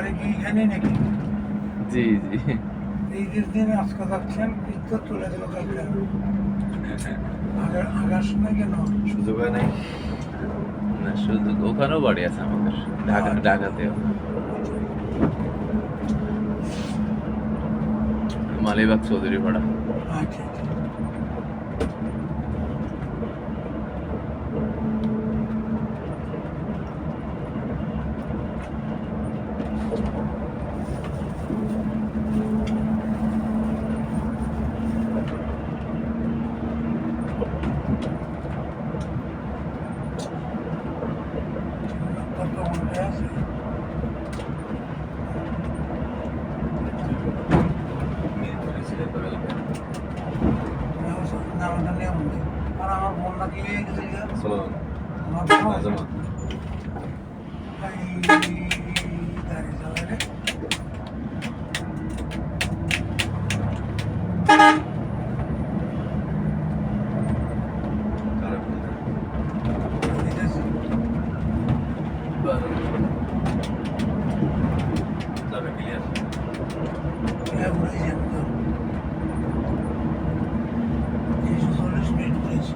বাড়ি কি এখানে নাকি? জি জি। এই যে দিন আজকে যাচ্ছেন বিদ্যুৎ চলে গেল কালকে। আগার সময় কেন? সুযোগ হয় নাই। না শুধু ওখানেও বাড়ি আছে আমাদের, ঢাকাতেও। মালিবাগ চৌধুরী পাড়া। আচ্ছা আচ্ছা। কত ঘন্টা আছে? নামটা নিয়ম নেই। আর আমার বোনটা কি হয়ে গেছে গিয়া? চলো আমার বোন নাজমা এই দাঁড়িয়ে চালায় রে। কারে বলতে ঠিক আছে? যাবে ক্লিয়ার হ্যাঁ, ঘুরে যান তো। 340 মিনিট ঘুরেছি।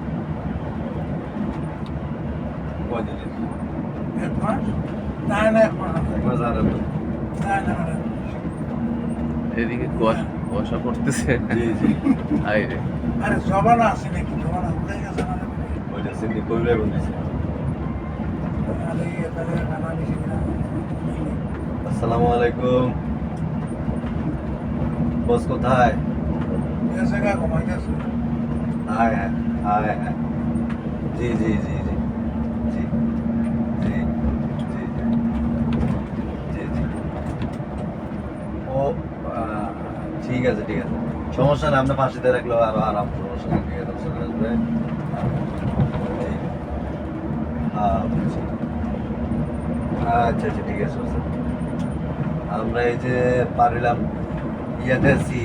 কয়দিন এক মাস? না না, এক মাস না। এক মাস আর না না না, এক মাস। এদিকে কুয়াশা পড়তেছে। জি জি আই রে, আরে জবানা আছে নাকি? জবানা ভুলে গেছে না? ওইটা সিন্দি কইবে বলতেছে আরে এখানে নানা বেশি না। আসসালামু আলাইকুম বস কোথায় এসে গা ঘুমাইতেছে। হায় হায় হায় হায় জি জি জি জি জি জি জি জি জি ও ঠিক আছে ঠিক আছে সমস্যা নেই আপনার পাশে দিয়ে রাখলেও আরো আরাম সমস্যা নেই ঠিক আছে চলে আসবে জি হ্যাঁ বুঝছি আচ্ছা ঠিক আছে আমরা এই যে পারিলাম ইয়াতে আছি